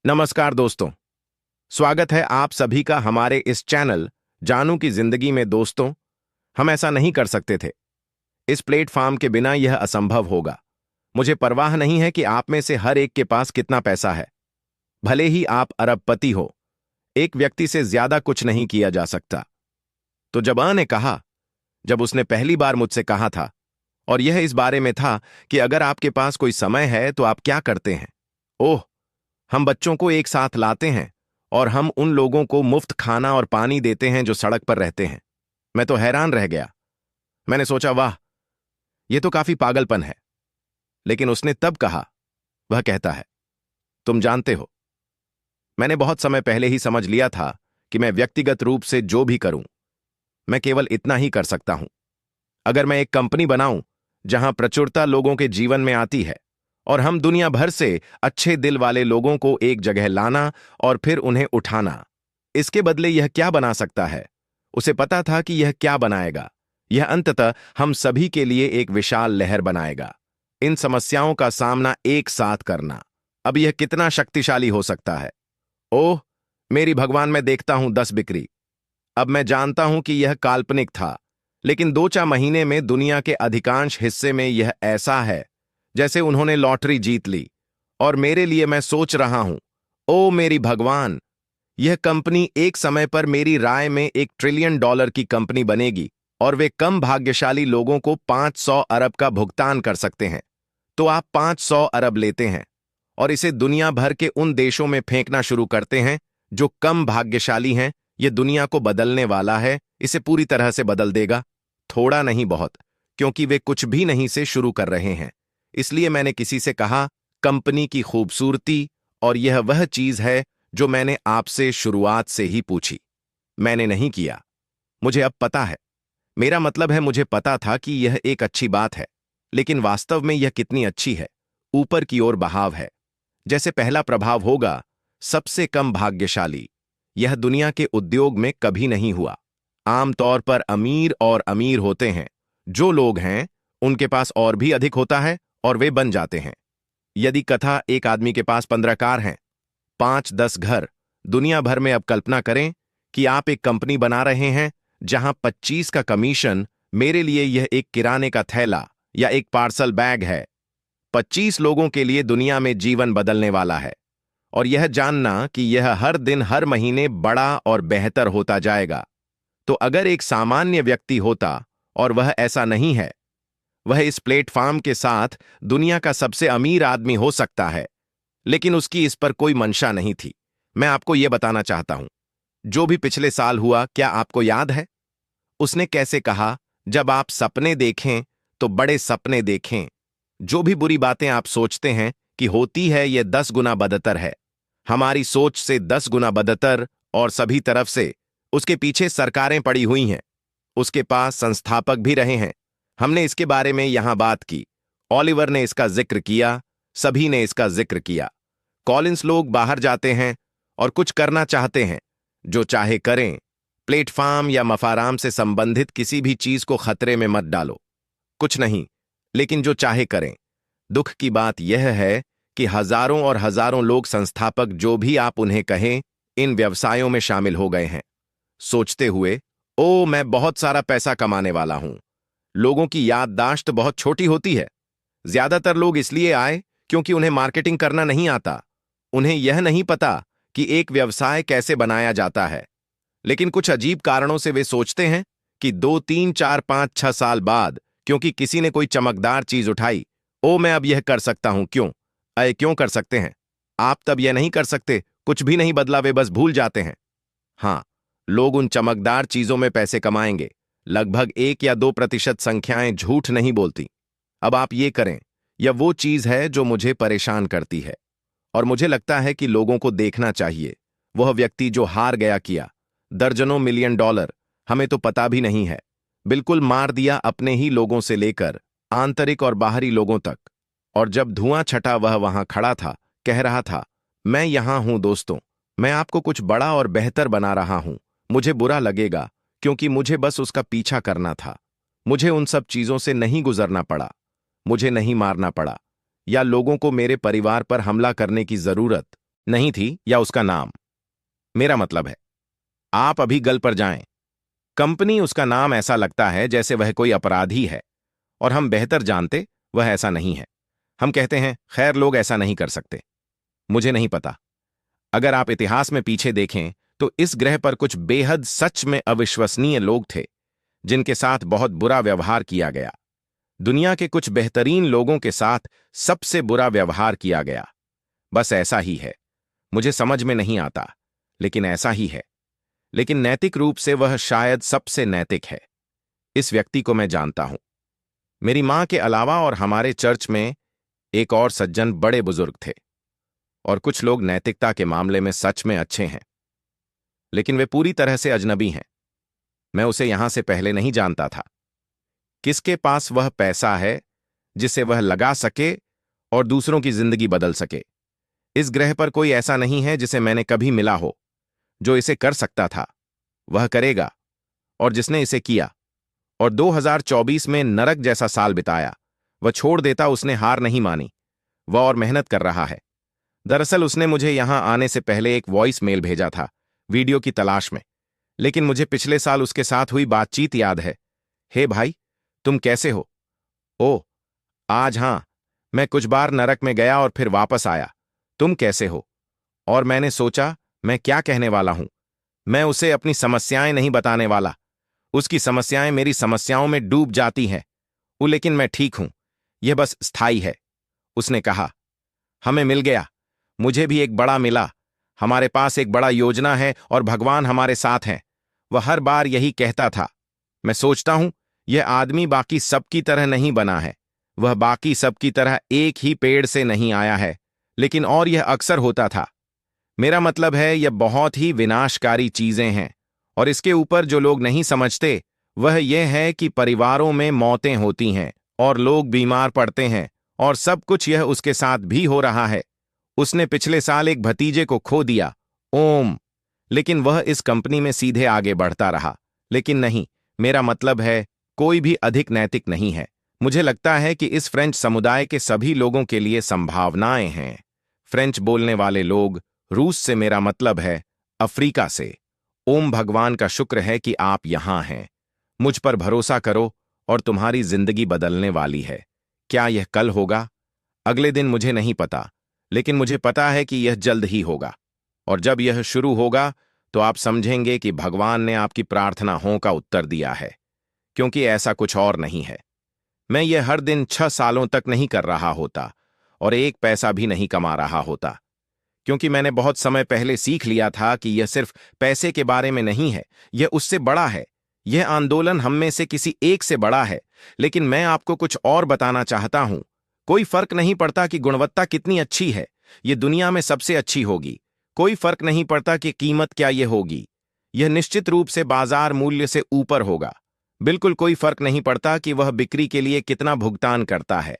नमस्कार दोस्तों। स्वागत है आप सभी का हमारे इस चैनल जानू की जिंदगी में। दोस्तों, हम ऐसा नहीं कर सकते थे। इस प्लेटफॉर्म के बिना यह असंभव होगा। मुझे परवाह नहीं है कि आप में से हर एक के पास कितना पैसा है। भले ही आप अरबपति हो, एक व्यक्ति से ज्यादा कुछ नहीं किया जा सकता। तो जब ने कहा, जब उसने पहली बार मुझसे कहा था, और यह इस बारे में था कि अगर आपके पास कोई समय है तो आप क्या करते हैं। ओह, हम बच्चों को एक साथ लाते हैं और हम उन लोगों को मुफ्त खाना और पानी देते हैं जो सड़क पर रहते हैं। मैं तो हैरान रह गया। मैंने सोचा, वाह, यह तो काफी पागलपन है। लेकिन उसने तब कहा, वह कहता है, तुम जानते हो, मैंने बहुत समय पहले ही समझ लिया था कि मैं व्यक्तिगत रूप से जो भी करूं, मैं केवल इतना ही कर सकता हूं। अगर मैं एक कंपनी बनाऊं जहां प्रचुरता लोगों के जीवन में आती है और हम दुनिया भर से अच्छे दिल वाले लोगों को एक जगह लाना और फिर उन्हें उठाना, इसके बदले यह क्या बना सकता है? उसे पता था कि यह क्या बनाएगा। यह अंततः हम सभी के लिए एक विशाल लहर बनाएगा। इन समस्याओं का सामना एक साथ करना, अब यह कितना शक्तिशाली हो सकता है। ओह मेरी भगवान, मैं देखता हूं 10 बिक्री। अब मैं जानता हूं कि यह काल्पनिक था, लेकिन 2-4 महीने में दुनिया के अधिकांश हिस्से में यह ऐसा है जैसे उन्होंने लॉटरी जीत ली। और मेरे लिए मैं सोच रहा हूं, ओ मेरी भगवान, यह कंपनी एक समय पर मेरी राय में $1 ट्रिलियन की कंपनी बनेगी और वे कम भाग्यशाली लोगों को 500 अरब का भुगतान कर सकते हैं। तो आप 500 अरब लेते हैं और इसे दुनिया भर के उन देशों में फेंकना शुरू करते हैं जो कम भाग्यशाली हैं। यह दुनिया को बदलने वाला है, इसे पूरी तरह से बदल देगा। थोड़ा नहीं, बहुत, क्योंकि वे कुछ भी नहीं से शुरू कर रहे हैं। इसलिए मैंने किसी से कहा, कंपनी की खूबसूरती, और यह वह चीज है जो मैंने आपसे शुरुआत से ही पूछी। मैंने नहीं किया। मुझे अब पता है। मेरा मतलब है, मुझे पता था कि यह एक अच्छी बात है, लेकिन वास्तव में यह कितनी अच्छी है। ऊपर की ओर बहाव है। जैसे पहला प्रभाव होगा, सबसे कम भाग्यशाली। यह दुनिया के उद्योग में कभी नहीं हुआ। आमतौर पर अमीर और अमीर होते हैं। जो लोग हैं उनके पास और भी अधिक होता है और वे बन जाते हैं। यदि कथा एक आदमी के पास 15 कार हैं, 5-10 घर, दुनिया भर में, अब कल्पना करें कि आप एक कंपनी बना रहे हैं जहां 25 का कमीशन, मेरे लिए यह एक किराने का थैला या एक पार्सल बैग है। 25 लोगों के लिए दुनिया में जीवन बदलने वाला है। और यह जानना कि यह हर दिन हर महीने बड़ा और बेहतर होता जाएगा। तो अगर एक सामान्य व्यक्ति होता, और वह ऐसा नहीं है, वह इस प्लेटफॉर्म के साथ दुनिया का सबसे अमीर आदमी हो सकता है, लेकिन उसकी इस पर कोई मंशा नहीं थी। मैं आपको यह बताना चाहता हूं, जो भी पिछले साल हुआ, क्या आपको याद है? उसने कैसे कहा, जब आप सपने देखें तो बड़े सपने देखें। जो भी बुरी बातें आप सोचते हैं कि होती है, यह 10 गुना बदतर है, हमारी सोच से 10 गुना बदतर। और सभी तरफ से उसके पीछे सरकारें पड़ी हुई हैं, उसके पास संस्थापक भी रहे हैं। हमने इसके बारे में यहां बात की। ओलिवर ने इसका जिक्र किया, सभी ने इसका जिक्र किया। कॉलिंस, लोग बाहर जाते हैं और कुछ करना चाहते हैं, जो चाहे करें। प्लेटफॉर्म या मफाराम से संबंधित किसी भी चीज को खतरे में मत डालो। कुछ नहीं, लेकिन जो चाहे करें। दुख की बात यह है कि हजारों और हजारों लोग, संस्थापक जो भी आप उन्हें कहें, इन व्यवसायों में शामिल हो गए हैं, सोचते हुए, ओ मैं बहुत सारा पैसा कमाने वाला हूं। लोगों की याददाश्त बहुत छोटी होती है। ज्यादातर लोग इसलिए आए क्योंकि उन्हें मार्केटिंग करना नहीं आता। उन्हें यह नहीं पता कि एक व्यवसाय कैसे बनाया जाता है। लेकिन कुछ अजीब कारणों से वे सोचते हैं कि 2, 3, 4, 5, 6 साल बाद, क्योंकि किसी ने कोई चमकदार चीज उठाई, ओ मैं अब यह कर सकता हूं। क्यों? क्यों कर सकते हैं? आप तब यह नहीं कर सकते। कुछ भी नहीं बदला, वे बस भूल जाते हैं। हाँ, लोग उन चमकदार चीजों में पैसे कमाएंगे। लगभग 1 या 2% संख्याएं झूठ नहीं बोलती। अब आप ये करें, यह वो चीज है जो मुझे परेशान करती है, और मुझे लगता है कि लोगों को देखना चाहिए। वह व्यक्ति जो हार गया, किया दर्जनों मिलियन डॉलर, हमें तो पता भी नहीं है, बिल्कुल मार दिया अपने ही लोगों से लेकर आंतरिक और बाहरी लोगों तक। और जब धुआं छटा, वह वहां खड़ा था, कह रहा था, मैं यहां हूं दोस्तों, मैं आपको कुछ बड़ा और बेहतर बना रहा हूं। मुझे बुरा लगेगा, क्योंकि मुझे बस उसका पीछा करना था। मुझे उन सब चीजों से नहीं गुजरना पड़ा। मुझे नहीं मारना पड़ा, या लोगों को मेरे परिवार पर हमला करने की जरूरत। नहीं थी या उसका नाम। मेरा मतलब है, आप अभी गल पर जाएं। कंपनी उसका नाम ऐसा लगता है जैसे वह कोई अपराधी है, और हम बेहतर जानते वह ऐसा नहीं है। हम कहते हैं खैर लोग ऐसा नहीं कर सकते। मुझे नहीं पता। अगर आप इतिहास में पीछे देखें तो इस ग्रह पर कुछ बेहद सच में अविश्वसनीय लोग थे जिनके साथ बहुत बुरा व्यवहार किया गया। दुनिया के कुछ बेहतरीन लोगों के साथ सबसे बुरा व्यवहार किया गया। बस ऐसा ही है। मुझे समझ में नहीं आता, लेकिन ऐसा ही है। लेकिन नैतिक रूप से वह शायद सबसे नैतिक है। इस व्यक्ति को मैं जानता हूं। मेरी मां के अलावा और हमारे चर्च में एक और सज्जन बड़े बुजुर्ग थे, और कुछ लोग नैतिकता के मामले में सच में अच्छे हैं, लेकिन वे पूरी तरह से अजनबी हैं। मैं उसे यहां से पहले नहीं जानता था। किसके पास वह पैसा है जिसे वह लगा सके और दूसरों की जिंदगी बदल सके? इस ग्रह पर कोई ऐसा नहीं है जिसे मैंने कभी मिला हो जो इसे कर सकता था। वह करेगा, और जिसने इसे किया और 2024 में नरक जैसा साल बिताया, वह छोड़ देता। उसने हार नहीं मानी, वह और मेहनत कर रहा है। दरअसल उसने मुझे यहां आने से पहले एक वॉइस मेल भेजा था, वीडियो की तलाश में। लेकिन मुझे पिछले साल उसके साथ हुई बातचीत याद है। हे भाई, तुम कैसे हो? ओह, आज हां, मैं कुछ बार नरक में गया और फिर वापस आया। तुम कैसे हो? और मैंने सोचा, मैं क्या कहने वाला हूं। मैं उसे अपनी समस्याएं नहीं बताने वाला। उसकी समस्याएं मेरी समस्याओं में डूब जाती हैं। लेकिन मैं ठीक हूं, यह बस स्थायी है। उसने कहा, हमें मिल गया। मुझे भी एक बड़ा मिला। हमारे पास एक बड़ा योजना है और भगवान हमारे साथ हैं। वह हर बार यही कहता था। मैं सोचता हूं, यह आदमी बाकी सबकी तरह नहीं बना है। वह बाकी सबकी तरह एक ही पेड़ से नहीं आया है, लेकिन और यह अक्सर होता था। मेरा मतलब है, यह बहुत ही विनाशकारी चीजें हैं। और इसके ऊपर जो लोग नहीं समझते वह यह है कि परिवारों में मौतें होती हैं और लोग बीमार पड़ते हैं, और सब कुछ यह उसके साथ भी हो रहा है। उसने पिछले साल एक भतीजे को खो दिया, ओम। लेकिन वह इस कंपनी में सीधे आगे बढ़ता रहा। लेकिन नहीं, मेरा मतलब है, कोई भी अधिक नैतिक नहीं है। मुझे लगता है कि इस फ्रेंच समुदाय के सभी लोगों के लिए संभावनाएं हैं। फ्रेंच बोलने वाले लोग, रूस से मेरा मतलब है, अफ्रीका से। ओम, भगवान का शुक्र है कि आप यहां हैं। मुझ पर भरोसा करो और तुम्हारी जिंदगी बदलने वाली है। क्या यह कल होगा? अगले दिन मुझे नहीं पता, लेकिन मुझे पता है कि यह जल्द ही होगा। और जब यह शुरू होगा तो आप समझेंगे कि भगवान ने आपकी प्रार्थनाओं का उत्तर दिया है, क्योंकि ऐसा कुछ और नहीं है। मैं यह हर दिन 6 सालों तक नहीं कर रहा होता और एक पैसा भी नहीं कमा रहा होता, क्योंकि मैंने बहुत समय पहले सीख लिया था कि यह सिर्फ पैसे के बारे में नहीं है, यह उससे बड़ा है। यह आंदोलन हम में से किसी एक से बड़ा है। लेकिन मैं आपको कुछ और बताना चाहता हूं। कोई फर्क नहीं पड़ता कि गुणवत्ता कितनी अच्छी है, यह दुनिया में सबसे अच्छी होगी। कोई फर्क नहीं पड़ता कि कीमत क्या यह होगी, यह निश्चित रूप से बाजार मूल्य से ऊपर होगा। बिल्कुल कोई फर्क नहीं पड़ता कि वह बिक्री के लिए कितना भुगतान करता है।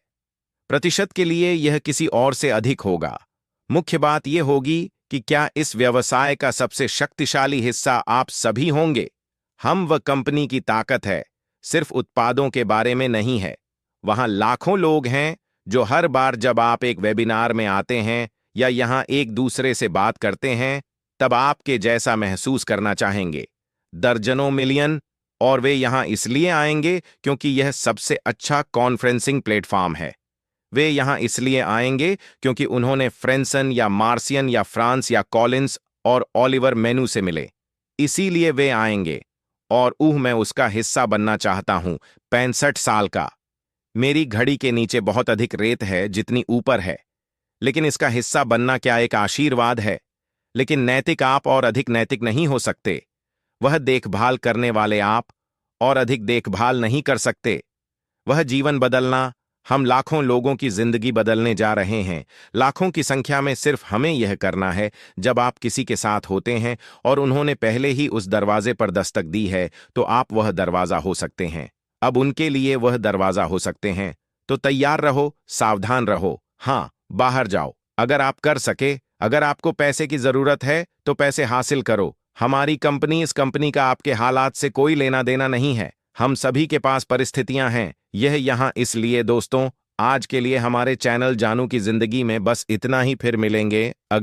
प्रतिशत के लिए यह किसी और से अधिक होगा। मुख्य बात यह होगी कि क्या इस व्यवसाय का सबसे शक्तिशाली हिस्सा आप सभी होंगे। हम वह कंपनी की ताकत है, सिर्फ उत्पादों के बारे में नहीं है। वहां लाखों लोग हैं जो हर बार जब आप एक वेबिनार में आते हैं या यहां एक दूसरे से बात करते हैं, तब आपके जैसा महसूस करना चाहेंगे। दर्जनों मिलियन। और वे यहां इसलिए आएंगे क्योंकि यह सबसे अच्छा कॉन्फ्रेंसिंग प्लेटफॉर्म है। वे यहां इसलिए आएंगे क्योंकि उन्होंने फ्रेंसन या मार्सियन या फ्रांस या कॉलिंस और ओलिवर मेनू से मिले। इसीलिए वे आएंगे। और मैं उसका हिस्सा बनना चाहता हूं। 65 साल का। मेरी घड़ी के नीचे बहुत अधिक रेत है जितनी ऊपर है। लेकिन इसका हिस्सा बनना क्या एक आशीर्वाद है। लेकिन नैतिक आप और अधिक नैतिक नहीं हो सकते। वह देखभाल करने वाले आप और अधिक देखभाल नहीं कर सकते। वह जीवन बदलना, हम लाखों लोगों की जिंदगी बदलने जा रहे हैं। लाखों की संख्या में सिर्फ हमें यह करना है। जब आप किसी के साथ होते हैं और उन्होंने पहले ही उस दरवाजे पर दस्तक दी है, तो आप वह दरवाजा हो सकते हैं। अब उनके लिए वह दरवाजा हो सकते हैं। तो तैयार रहो, सावधान रहो। हां, बाहर जाओ। अगर आप कर सके, अगर आपको पैसे की जरूरत है तो पैसे हासिल करो। हमारी कंपनी, इस कंपनी का आपके हालात से कोई लेना देना नहीं है। हम सभी के पास परिस्थितियां हैं। यह यहां इसलिए। दोस्तों, आज के लिए हमारे चैनल जानू की जिंदगी में बस इतना ही। फिर मिलेंगे अगले